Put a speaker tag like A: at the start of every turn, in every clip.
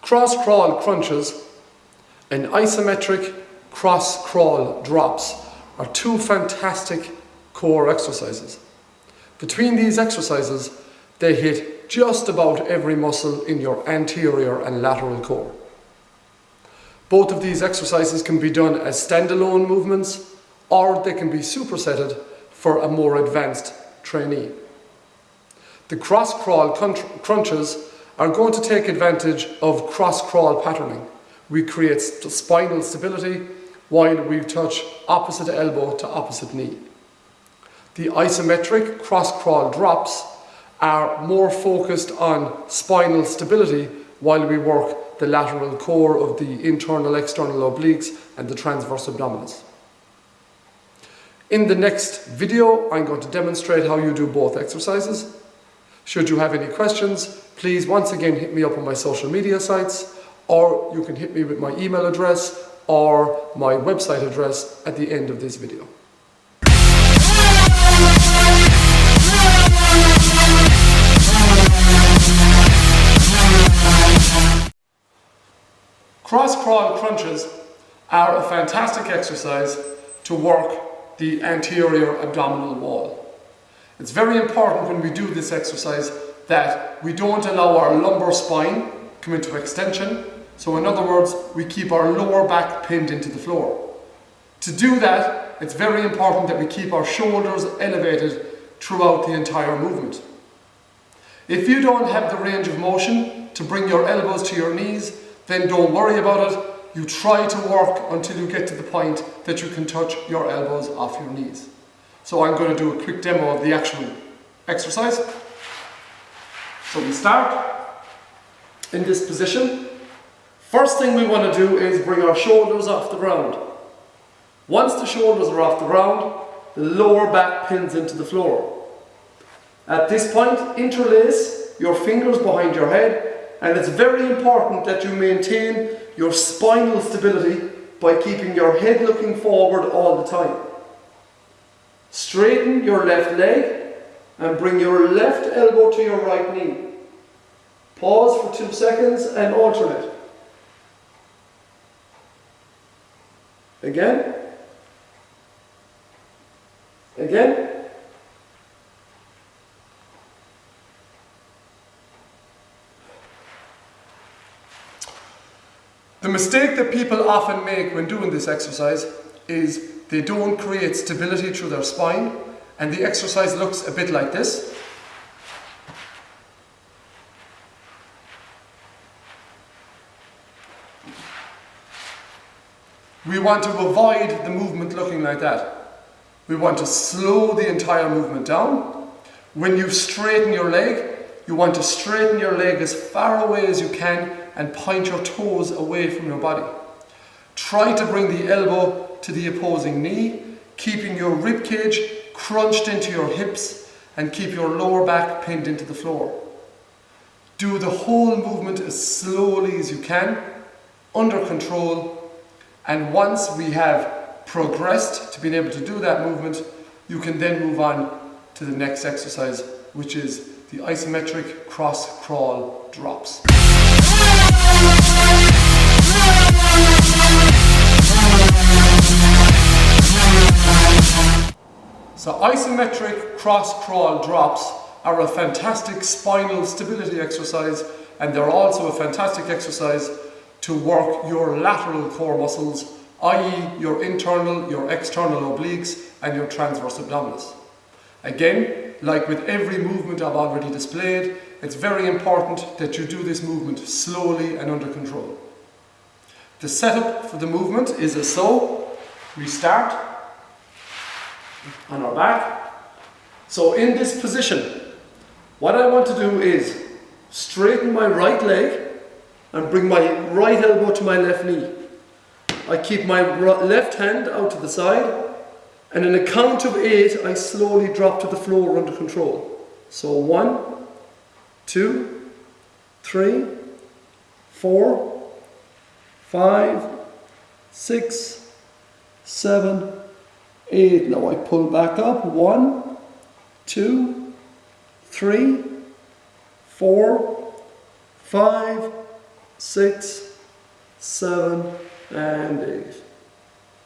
A: Cross-crawl crunches and isometric cross-crawl drops are two fantastic core exercises. Between these exercises, they hit just about every muscle in your anterior and lateral core. Both of these exercises can be done as standalone movements, or they can be supersetted for a more advanced trainee. The cross-crawl crunches are going to take advantage of cross-crawl patterning. We create spinal stability while we touch opposite elbow to opposite knee. The isometric cross-crawl drops are more focused on spinal stability while we work the lateral core of the internal external obliques and the transverse abdominis. In the next video, I'm going to demonstrate how you do both exercises. Should you have any questions, please once again hit me up on my social media sites, or you can hit me with my email address or my website address at the end of this video. Cross-crawl crunches are a fantastic exercise to work the anterior abdominal wall. It's very important when we do this exercise that we don't allow our lumbar spine come into extension. So in other words, we keep our lower back pinned into the floor. To do that, it's very important that we keep our shoulders elevated throughout the entire movement. If you don't have the range of motion to bring your elbows to your knees, then don't worry about it. You try to work until you get to the point that you can touch your elbows off your knees. So I'm going to do a quick demo of the actual exercise. So we start in this position. First thing we want to do is bring our shoulders off the ground. Once the shoulders are off the ground, the lower back pins into the floor. At this point, interlace your fingers behind your head, and it's very important that you maintain your spinal stability by keeping your head looking forward all the time. Straighten your left leg and bring your left elbow to your right knee. Pause for 2 seconds and alternate. Again. Again. The mistake that people often make when doing this exercise is they don't create stability through their spine, and the exercise looks a bit like this. We want to avoid the movement looking like that. We want to slow the entire movement down. When you straighten your leg, you want to straighten your leg as far away as you can and point your toes away from your body. Try to bring the elbow to the opposing knee, keeping your rib cage crunched into your hips and keep your lower back pinned into the floor. Do the whole movement as slowly as you can, under control, and once we have progressed to being able to do that movement, you can then move on to the next exercise, which is the isometric cross-crawl drops. So isometric cross-crawl drops are a fantastic spinal stability exercise, and they're also a fantastic exercise to work your lateral core muscles, i.e. your internal, your external obliques and your transverse abdominis. Again, like with every movement I've already displayed, it's very important that you do this movement slowly and under control. The setup for the movement is as so. We start on our back. So in this position, what I want to do is straighten my right leg and bring my right elbow to my left knee. I keep my left hand out to the side, and in a count of 8, I slowly drop to the floor under control. So 1, 2, 3, 4, 5, 6, 7, 8. Now I pull back up. 1, 2, 3, 4, 5, 6, 7, and 8.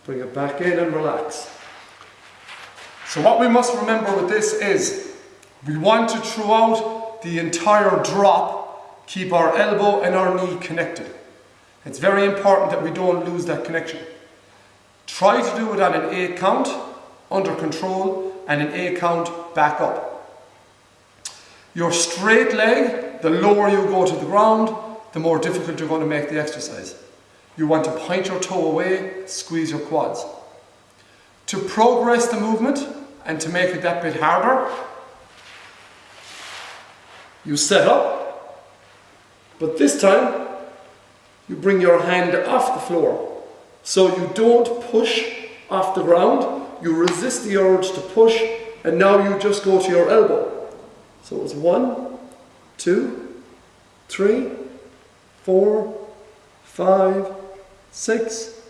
A: Bring it back in and relax. So what we must remember with this is we want to, throughout the entire drop, keep our elbow and our knee connected. It's very important that we don't lose that connection. Try to do it on an 8 count, under control, and an 8 count back up. Your straight leg, the lower you go to the ground, the more difficult you're going to make the exercise. You want to point your toe away, squeeze your quads. To progress the movement and to make it that bit harder, you set up, but this time you bring your hand off the floor. So you don't push off the ground, you resist the urge to push, and now you just go to your elbow. So it's 1, 2, 3, 4, 5, 6,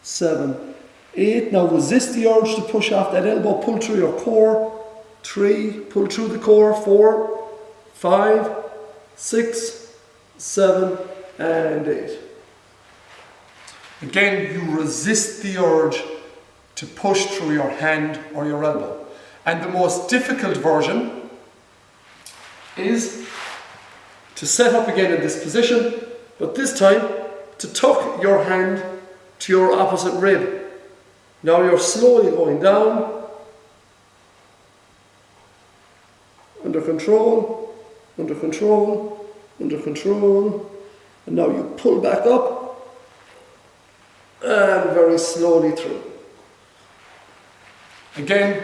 A: 7, 8. Now resist the urge to push off that elbow, pull through your core. 3, pull through the core. 4, 5, 6, 7, and 8. Again, you resist the urge to push through your hand or your elbow. And the most difficult version is to set up again in this position, but this time to tuck your hand to your opposite rib. Now you're slowly going down, under control, under control, under control, and now you pull back up and very slowly through. Again,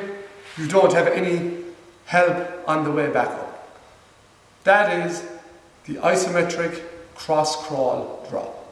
A: you don't have any help on the way back up. That is the isometric cross crawl drop.